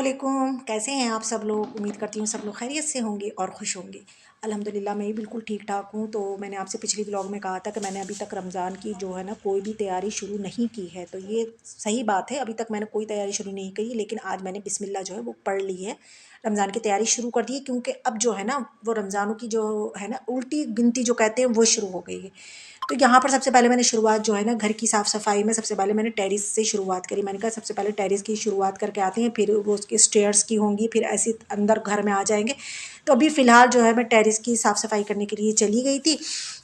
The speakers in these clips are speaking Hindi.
अस्सलामुअलैकुम। कैसे हैं आप सब लोग? उम्मीद करती हूँ सब लोग खैरियत से होंगे और खुश होंगे। अल्हम्दुलिल्लाह मैं भी बिल्कुल ठीक ठाक हूँ। तो मैंने आपसे पिछली व्लॉग में कहा था कि मैंने अभी तक रमज़ान की जो है ना कोई भी तैयारी शुरू नहीं की है। तो ये सही बात है, अभी तक मैंने कोई तैयारी शुरू नहीं की, लेकिन आज मैंने बिस्मिल्लाह जो है वो पढ़ ली है, रमज़ान की तैयारी शुरू कर दी है। क्योंकि अब जो है ना वो रमज़ानों की जो है ना उल्टी गिनती जो कहते हैं वो शुरू हो गई है। तो यहाँ पर सबसे पहले मैंने शुरुआत जो है ना घर की साफ़ सफाई में सबसे पहले मैंने टेरेस से शुरुआत करी। मैंने कहा सबसे पहले टेरेस की शुरुआत करके आते हैं, फिर वो उसकी स्टेयर्स की होंगी, फिर ऐसे अंदर घर में आ जाएंगे। तो अभी फ़िलहाल जो है मैं टेरेस की साफ़ सफाई करने के लिए चली गई थी।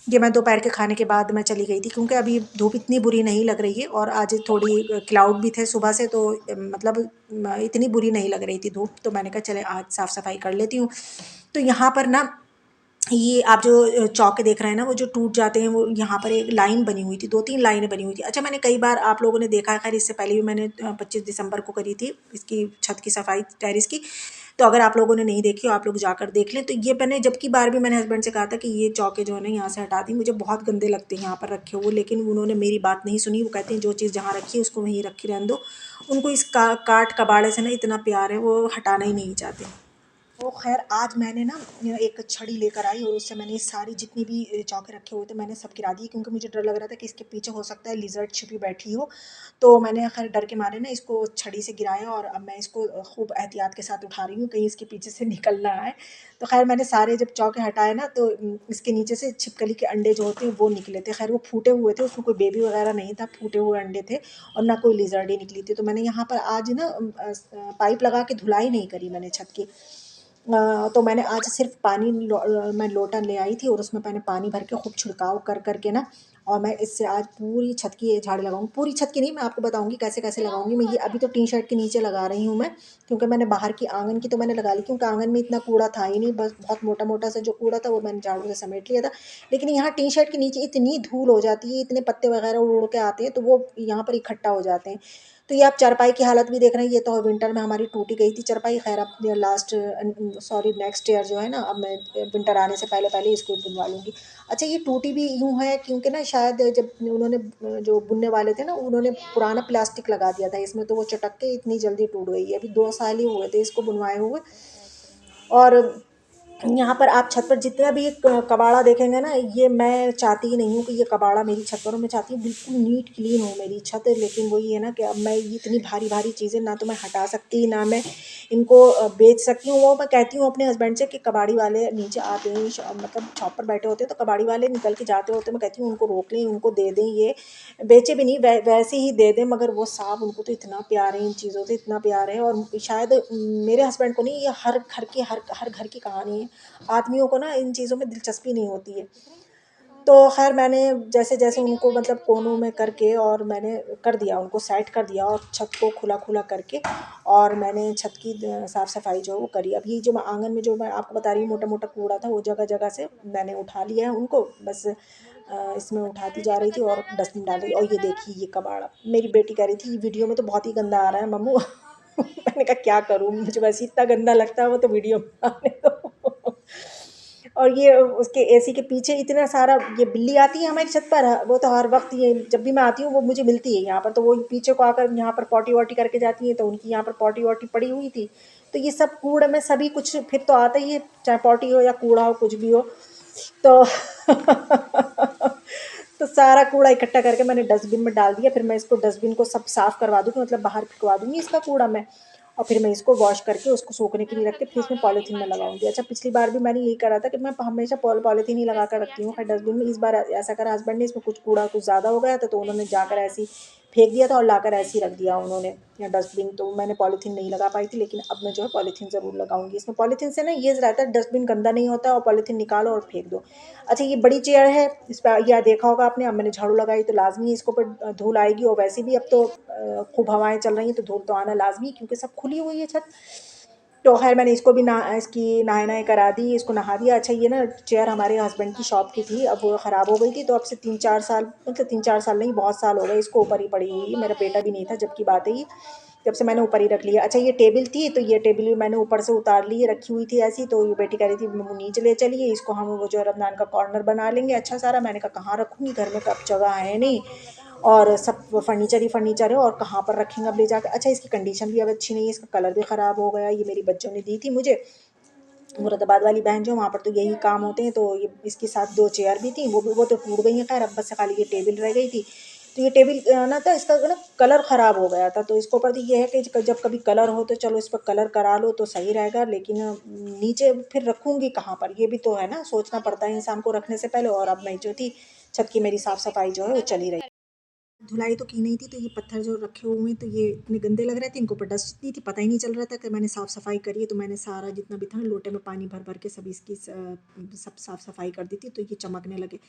ये मैं दोपहर के खाने के बाद मैं चली गई थी, क्योंकि अभी धूप इतनी बुरी नहीं लग रही है और आज थोड़ी क्लाउड भी थे सुबह से, तो मतलब इतनी बुरी नहीं लग रही थी धूप। तो मैंने कहा चले आज साफ़ सफाई कर लेती हूँ। तो यहाँ पर ना ये आप जो चौके देख रहे हैं ना वो जो टूट जाते हैं, वो यहाँ पर एक लाइन बनी हुई थी, 2-3 लाइनें बनी हुई थी। अच्छा, मैंने कई बार आप लोगों ने देखा है, खैर इससे पहले भी मैंने 25 दिसंबर को करी थी इसकी छत की सफाई टेरेस की। तो अगर आप लोगों ने नहीं देखी हो आप लोग जाकर देख लें। तो ये मैंने जबकि बार भी मैंने हस्बैंड से कहा था कि ये चौके जो है ना यहाँ से हटा दी, मुझे बहुत गंदे लगते हैं यहाँ पर रखे हुए, लेकिन उन्होंने मेरी बात नहीं सुनी। वो कहते हैं जो चीज़ जहाँ रखी है उसको वहीं रखी रहने दो। उनको इस काट कबाड़े से ना इतना प्यार है, वो हटाना ही नहीं चाहते। तो खैर आज मैंने ना एक छड़ी लेकर आई और उससे मैंने सारी जितनी भी चौके रखे हुए थे मैंने सब गिरा दिए, क्योंकि मुझे डर लग रहा था कि इसके पीछे हो सकता है लिजर्ड छिपी बैठी हो। तो मैंने खैर डर के मारे ना इसको छड़ी से गिराया और अब मैं इसको खूब एहतियात के साथ उठा रही हूँ कहीं इसके पीछे से निकल ना आए। तो खैर मैंने सारे जब चौके हटाए ना तो इसके नीचे से छिपकली के अंडे जो होते हैं वो निकले थे। खैर वो फूटे हुए थे, उसमें कोई बेबी वगैरह नहीं था, फूटे हुए अंडे थे और ना कोई लिजर्ड ही निकली थी। तो मैंने यहाँ पर आज ना पाइप लगा के धुलाई नहीं करी मैंने छत की। तो मैंने आज सिर्फ पानी मैं लोटा ले आई थी और उसमें मैंने पानी भर के खूब छिड़काव कर करके ना, और मैं इससे आज पूरी छत की झाड़ी लगाऊंगी। पूरी छत की नहीं, मैं आपको बताऊंगी कैसे कैसे लगाऊंगी। मैं ये अभी तो टी शर्ट के नीचे लगा रही हूँ मैं, क्योंकि मैंने बाहर की आंगन की तो मैंने लगा ली, क्योंकि आंगन में इतना कूड़ा था ही नहीं, बस बहुत मोटा मोटा सा जो कूड़ा था वो मैंने झाड़ू से समेट लिया था। लेकिन यहाँ टी शर्ट के नीचे इतनी धूल हो जाती है, इतने पत्ते वगैरह उड़ उड़ के आते हैं, तो वो यहाँ पर इकट्ठा हो जाते हैं। तो ये आप चारपाई की हालत भी देख रहे हैं, ये तो विंटर में हमारी टूटी गई थी चारपाई। खैर अब लास्ट सॉरी नेक्स्ट ईयर जो है ना, अब मैं विंटर आने से पहले पहले इसको बुनवा लूँगी। अच्छा, ये टूटी भी यूँ है क्योंकि ना शायद जब उन्होंने जो बुनने वाले थे ना उन्होंने पुराना प्लास्टिक लगा दिया था इसमें, तो वो चटक के इतनी जल्दी टूट गई है। अभी 2 साल ही हुए थे इसको बुनवाए हुए। और यहाँ पर आप छत पर जितना भी कबाड़ा देखेंगे ना, ये मैं चाहती ही नहीं हूँ कि ये कबाड़ा मेरी छत पर हो। मैं चाहती हूँ बिल्कुल नीट क्लीन हो मेरी छत। लेकिन वही है ना कि अब मैं ये इतनी भारी भारी चीज़ें ना तो मैं हटा सकती, ना मैं इनको बेच सकती हूँ। वो मैं कहती हूँ अपने हस्बैंड से कि कबाड़ी वाले नीचे आते हैं, मतलब शॉप पर बैठे होते हैं, तो कबाड़ी वाले निकल के जाते होते हैं, मैं कहती हूँ उनको रोक लें, उनको दे दें, ये बेचे भी नहीं, वैसे ही दे दें। मगर वो साहब उनको तो इतना प्यार है इन चीज़ों से, इतना प्यार है। और शायद मेरे हस्बैंड को नहीं, ये हर घर की कहानी है। आदमियों को ना इन चीज़ों में दिलचस्पी नहीं होती है। तो खैर मैंने जैसे जैसे उनको मतलब कोनों में करके और मैंने कर दिया, उनको सेट कर दिया और छत को खुला खुला करके, और मैंने छत की साफ़ सफाई जो है वो करी। अब ये जो मैं आंगन में जो मैं आपको बता रही हूँ मोटा मोटा कूड़ा था, वो जगह जगह से मैंने उठा लिया है उनको। बस इसमें उठाती जा रही थी और डस्टबिन डाल रही। और ये देखिए ये कबाड़ा, मेरी बेटी कह रही थी वीडियो में तो बहुत ही गंदा आ रहा है मम्मू। मैंने कहा क्या करूँ, मुझे वैसे इतना गंदा लगता है, वो तो वीडियो में आने दो। और ये उसके एसी के पीछे इतना सारा, ये बिल्ली आती है हमारी छत पर, वो तो हर वक्त ये जब भी मैं आती हूँ वो मुझे मिलती है यहाँ पर, तो वो पीछे को आकर यहाँ पर पॉटी वॉटी करके जाती है। तो उनकी यहाँ पर पॉटी वॉटी पड़ी हुई थी, तो ये सब कूड़े में सभी कुछ फिर तो आता ही है, चाहे पॉटी हो या कूड़ा हो कुछ भी हो। तो तो सारा कूड़ा इकट्ठा करके मैंने डस्टबिन में डाल दिया। फिर मैं इसको डस्टबिन को सब साफ़ करवा दूँगी, मतलब बाहर फिकवा दूँगी इसका कूड़ा मैं। और फिर मैं इसको वॉश करके उसको सूखने के लिए रख के फिर इसमें पॉलीथीन में लगाऊंगी। अच्छा, पिछली बार भी मैंने यही करा था कि मैं हमेशा पॉलीथीन ही लगा कर रखती हूँ खैर डस्टबिन में। इस बार ऐसा करा हस्बैंड ने, इसमें कुछ कूड़ा कुछ ज़्यादा हो गया था, तो उन्होंने जाकर ऐसे ही फेंक दिया था और लाकर ऐसे ही रख दिया उन्होंने या डस्टबिन। तो मैंने पॉलीथीन नहीं लगा पाई थी, लेकिन अब मैं जो है पॉलीथीन ज़रूर लगाऊंगी। इसमें पॉलीथीन से ना ये रहता है डस्टबिन गंदा नहीं होता और पॉलीथीन निकालो और फेंक दो। अच्छा, ये बड़ी चेयर है, इस पर यह देखा होगा आपने, अब मैंने झाड़ू लगाई तो लाजमी है इसके ऊपर धूल आएगी। और वैसे भी अब तो खूब हवाएं चल रही हैं तो धूल तो आना लाजमी है, क्योंकि सब खुली हुई है छत। तो खैर मैंने इसको भी इसकी नहाए करा दी, इसको नहा दिया। अच्छा, ये ना चेयर हमारे हस्बैंड की शॉप की थी, अब वो ख़राब हो गई थी, तो अब से 3-4 साल, मतलब 3-4 साल नहीं बहुत साल हो गए इसको ऊपर ही पड़ी हुई है। मेरा बेटा भी नहीं था जब की बात है ये, जब से मैंने ऊपर ही रख लिया। अच्छा, ये टेबल थी, तो ये टेबल भी मैंने ऊपर से उतार ली, रखी हुई थी ऐसी। तो ये बेटी कह रही थी मम्मू नीचे ले चलिए इसको, हम वो जो रमज़ान का कॉर्नर बना लेंगे अच्छा सारा। मैंने कहा कहाँ रखूँगी, घर में कब जगह है नहीं। और सब फर्नीचर ही फर्नीचर है और कहाँ पर रखेंगे अब ले जाकर। अच्छा इसकी कंडीशन भी अब अच्छी नहीं है, इसका कलर भी ख़राब हो गया। ये मेरी बच्चों ने दी थी मुझे, मुरादाबाद वाली बहन जो, वहाँ पर तो यही काम होते हैं। तो ये इसके साथ 2 चेयर भी थी, वो तो टूट गई हैं खैर, अब बस खाली ये टेबल रह गई थी। तो ये टेबल ना था, इसका ना कलर ख़राब हो गया था। तो इसके ऊपर तो ये है कि जब कभी कलर हो तो चलो इस पर कलर करा लो तो सही रहेगा, लेकिन नीचे फिर रखूँगी कहाँ पर, ये भी तो है ना, सोचना पड़ता है इंसान को रखने से पहले। और अब मैं जो थी छत की मेरी साफ़ सफाई जो है वो चली रही। धुलाई तो की नहीं थी, तो ये पत्थर जो रखे हुए हैं तो ये इतने गंदे लग रहे थे, इनके ऊपर डस्ट इतनी थी, पता ही नहीं चल रहा था कि मैंने साफ़ सफाई करी है। तो मैंने सारा जितना भी था लोटे में पानी भर भर के सब इसकी सब साफ़ सफाई कर दी थी, तो ये चमकने लगे।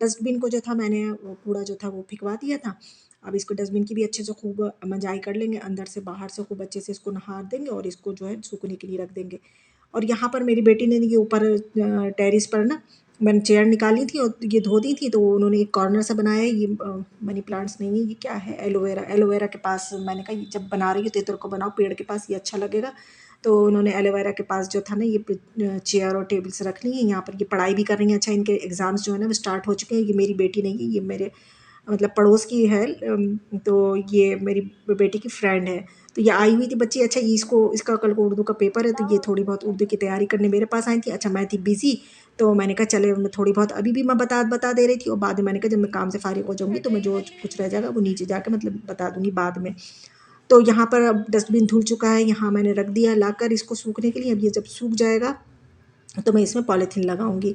डस्टबिन को जो था मैंने वो कूड़ा जो था वो फेंकवा दिया था। अब इसको डस्टबिन की भी अच्छे से खूब मंजाई कर लेंगे, अंदर से बाहर से खूब अच्छे से इसको नहा देंगे और इसको जो है सूखने के लिए रख देंगे। और यहाँ पर मेरी बेटी ने ये ऊपर टेरिस पर ना मैंने चेयर निकाली थी और ये धो दी थी, तो उन्होंने एक कॉर्नर सा बनाया है। ये मनी प्लांट्स नहीं है, ये क्या है, एलोवेरा, एलोवेरा के पास मैंने कहा ये जब बना रही हो तो इधर को बनाओ, पेड़ के पास ये अच्छा लगेगा। तो उन्होंने एलोवेरा के पास जो था ना ये चेयर और टेबल्स रख ली हैं। यहाँ पर ये पढ़ाई भी कर रही हैं। अच्छा इनके एग्ज़ाम्स जो है ना वो स्टार्ट हो चुके हैं। ये मेरी बेटी नहीं है, ये मेरे मतलब पड़ोस की है। तो ये मेरी बेटी की फ्रेंड है। तो ये आई हुई थी बच्ची। अच्छा इसको इसका कल को उर्दू का पेपर है, तो ये थोड़ी बहुत उर्दू की तैयारी करने मेरे पास आई थी। अच्छा मैं थी बिज़ी, तो मैंने कहा चले मैं थोड़ी बहुत अभी भी मैं बता दे रही थी, और बाद में मैंने कहा जब मैं काम से फारिग हो जाऊँगी तो मैं जो कुछ रह जाएगा वो नीचे जाकर मतलब बता दूँगी बाद में। तो यहाँ पर अब डस्टबिन धुल चुका है, यहाँ मैंने रख दिया लाकर इसको सूखने के लिए। अब ये जब सूख जाएगा तो मैं इसमें पॉलीथीन लगाऊंगी।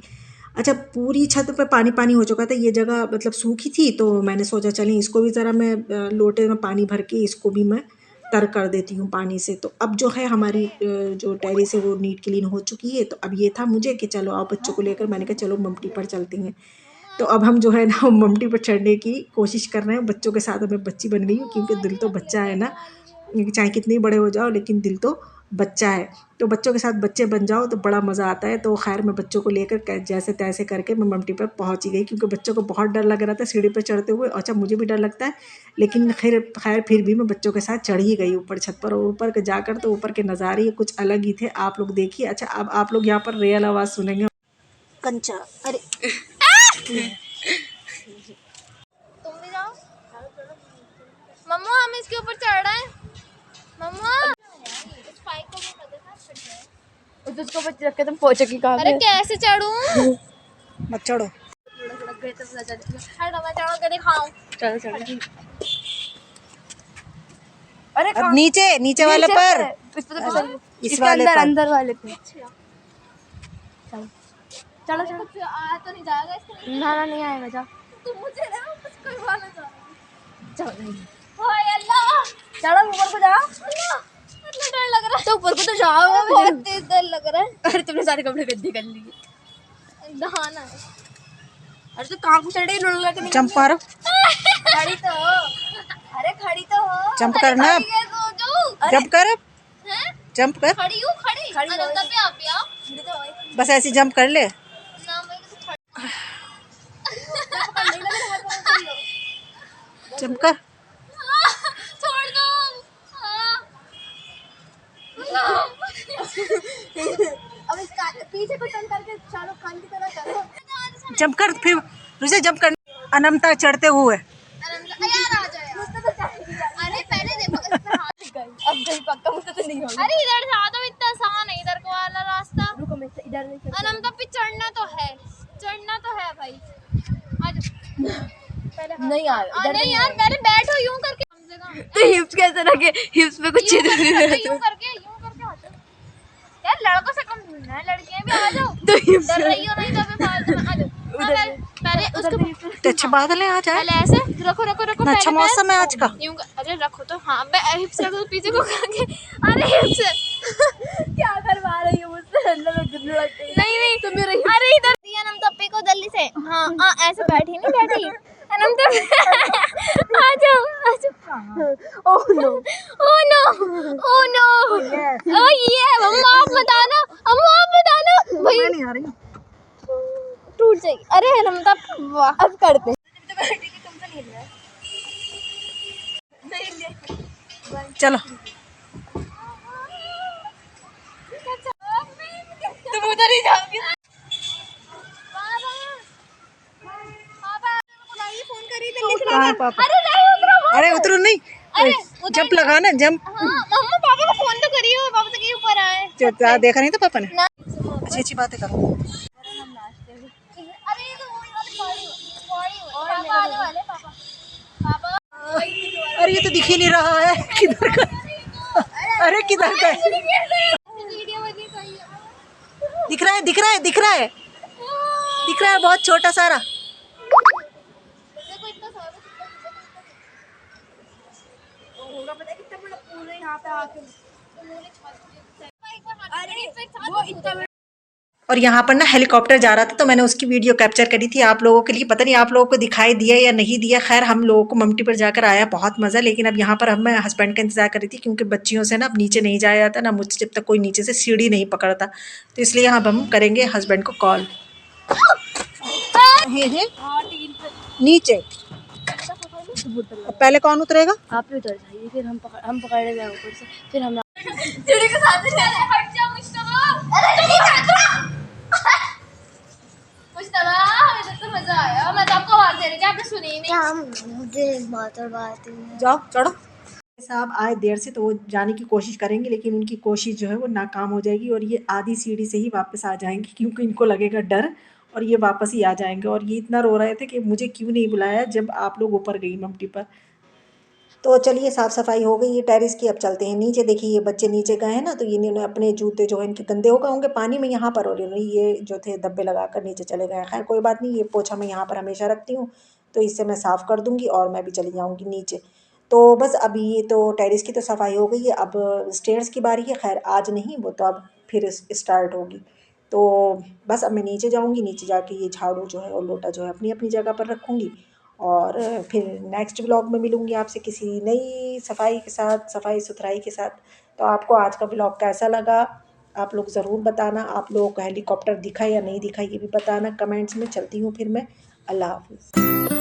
अच्छा पूरी छत पे पानी पानी हो चुका था, ये जगह मतलब सूखी थी, तो मैंने सोचा चलें इसको भी ज़रा मैं लोटे में पानी भर के इसको भी मैं तर कर देती हूँ पानी से। तो अब जो है हमारी जो टेरेस है वो नीट क्लीन हो चुकी है। तो अब ये था मुझे कि चलो आओ बच्चों को लेकर, मैंने कहा चलो ममटी पर चलती हैं। तो अब हम जो है ना ममटी पर चढ़ने की कोशिश कर रहे हैं बच्चों के साथ। मैं बच्ची बन गई हूँ क्योंकि दिल तो बच्चा है ना, चाहे कितने बड़े हो जाओ लेकिन दिल तो बच्चा है। तो बच्चों के साथ बच्चे बन जाओ तो बड़ा मज़ा आता है। तो खैर मैं बच्चों को लेकर जैसे तैसे करके मैं ममटी पर पहुंच ही गई, क्योंकि बच्चों को बहुत डर लग रहा था सीढ़ी पर चढ़ते हुए। अच्छा मुझे भी डर लगता है, लेकिन खैर फिर भी मैं बच्चों के साथ चढ़ ही गई ऊपर छत पर। और ऊपर के जाकर तो ऊपर के नज़ारे कुछ अलग ही थे, आप लोग देखिए। अच्छा अब आप लोग यहाँ पर रियल आवाज़ सुनेंगे। कंचा अरे तुम भी जाओ मम्मा, हम इसके ऊपर चढ़ रहे हैं मम्मा। इस पाइप को भी कर देना फिट है। उसको ऊपर रख के तुम पहुंचोगी कहाँ अरे पे? कैसे चढ़ूं? मत चढ़ो। थोड़ा गए तो पता चल जाएगा। हट मैं चढ़ के दिखाऊं। चलो चलो। अरे अब नीचे नीचे वाले पर, इस पे तो फिसल इस इसके वाले अंदर पर। अंदर वाले पे। चलो चलो चलो। कुछ आ तो नहीं जाएगा इसके? ना नहीं आएगा जा। तुम मुझे ना कुछ करवाना चाह चलो नहीं। हाय अल्लाह, चलो ऊपर को जाओ। अल्लाह इतना डर लग रहा है। तो ऊपर को तो जाओ। बहुत तेज डर लग रहा है। अरे तुमने सारे कपड़े गंदे कर लिए। नहाना है। अरे तो कहाँ को चढ़ रही है? लगा के नहीं जंप मारो, खड़ी तो हो। अरे खड़ी तो हो। जंप करना, जंप कर, हैं? जंप कर, खड़ी हूँ खड़ी। खड़ी हो। अनंता पे आप आओ। खड़ी तो हो। बस ऐसे जंप कर ले। ना मैं तो खड़ी। नहीं लग रहा हाथ में तो। जंप कर। छोड़ दो। अब इसका पीछे को टर्न करके शाहरुख खान की तरह करो। जंप कर, फिर रुझे जंप कर। अनंता चढ़ते हुए। यार आ जाओ यार। अरे पहले देखो इस पे हाथ। अब गई पक्का मुझसे तो नहीं होगा। अरे इधर से आ तो इतना आसान है इधर को वाला रास्ता। रुको मैं इधर नहीं चलती। अनंता पे चढ़ना तो है भाई। आ जाओ। नहीं यार इधर नहीं यार पहले बैठो यूं करके कम से कम। तो हिप्स कैसे रखे? हिप्स पे कुछ यूं चीज नहीं करके रहती। यूं करके आ जाओ यार। लड़कों से कम नहीं है, लड़कियां भी आ जाओ। तो हिप्स डर रही हो नहीं तो फिर फालतू में आ जाओ। उधर पहले उसको तो अच्छे बादल हैं आज, पहले ऐसे रखो इतना अच्छा मौसम है आज का। यूं अरे रखो तो। हाँ हिप्स रखो तो पीछे को करके। अरे हिप्स क्या करवा रही हो मुझसे? अल्लाह में गुल्लू लगती है। नहीं तो मेरा अरे इधर दिया नम तप्पे को जल्दी से। हाँ ऐसे बैठी नहीं बैठी अनम तो। आ जाओ। ओह नो ओ नो ओ ये मम्मा आप बताना, अम्मा आप बताना भाई। नहीं आ रही। टूट जाएगी। अरे नमता वाह अब करते। चलो तुम उधर ही जाओगी। फोन करी तो लिख कहाँ है पापा? अरे अरे उतरो नहीं, अरे जंप लगाना जंप। हाँ मम्मा पापा को फोन तो करियो, पापा तो कहीं ऊपर आए। देखा नहीं था पापा ने। ना अच्छी अच्छी बातें करो। अरे ये तो वही वाली पौड़ी पापा आने वाले, पापा पापा। अरे ये तो दिख ही नहीं रहा है किधर का। अरे किधर का है? वीडियो बनी सही है। दिख रहा है दिख रहा है दिख रहा है दिख रहा है, बहुत छोटा सारा। देखो इतना सारा होगा, पता है कितना बड़ा पूल है यहाँ पे आके। वो इतना और यहाँ पर ना हेलीकॉप्टर जा रहा था, तो मैंने उसकी वीडियो कैप्चर करी थी आप लोगों के लिए। पता नहीं आप लोगों को दिखाई दिया या नहीं दिया। खैर हम लोगों को ममटी पर जाकर आया बहुत मज़ा। लेकिन अब यहाँ पर अब मैं हस्बैंड का इंतज़ार कर रही थी, क्योंकि बच्चियों से ना अब नीचे नहीं जाया जाता ना मुझसे, जब तक कोई नीचे से सीढ़ी नहीं पकड़ता। तो इसलिए अब हम करेंगे हस्बैंड को कॉल। नीचे पहले कौन उतरेगा? आप ही उतर जाइए, फिर हम पकड़ ले जाएंगे ऊपर से, फिर हम चिड़ी के साथ ही चले। हट जा मुश्तबा। अरे चिड़ी का मुश्तबा, मुझे तो मजा आया। मैं तो आपको आवाज दे रही थी, आपने सुनी ही नहीं। मुझे बात जाओ चढ़ो। साहब आए देर से, तो वो जाने की कोशिश करेंगे, लेकिन उनकी कोशिश जो है वो नाकाम हो जाएगी और ये आधी सीढ़ी से ही वापस आ जाएंगे, क्योंकि इनको लगेगा डर और ये वापस ही आ जाएंगे। और ये इतना रो रहे थे कि मुझे क्यों नहीं बुलाया जब आप लोग ऊपर गई ममटी पर। तो चलिए साफ़ सफाई हो गई ये टेरिस की, अब चलते हैं नीचे। देखिए ये बच्चे नीचे गए हैं ना, तो इन्होंने अपने जूते जो है इनके गंदे हो गए होंगे पानी में यहाँ पर, और इन्होंने ये जो थे धब्बे लगा कर नीचे चले गए हैं। खैर कोई बात नहीं, ये पोछा मैं यहाँ पर हमेशा रखती हूँ, तो इससे मैं साफ़ कर दूँगी और मैं भी चली जाऊँगी नीचे। तो बस अभी ये तो टेरिस की तो सफाई हो गई है, अब स्टेयर्स की बारी है। खैर आज नहीं, वो तो अब फिर स्टार्ट होगी। तो बस अब मैं नीचे जाऊँगी, नीचे जाके ये झाड़ू जो है और लोटा जो है अपनी अपनी जगह पर रखूँगी। और फिर नेक्स्ट व्लॉग में मिलूँगी आपसे किसी नई सफाई के साथ, सफाई सुथराई के साथ। तो आपको आज का व्लॉग कैसा लगा आप लोग ज़रूर बताना। आप लोगों को हेलीकॉप्टर दिखा या नहीं दिखा ये भी बताना कमेंट्स में। चलती हूँ फिर मैं। अल्लाह हाफ़िज़।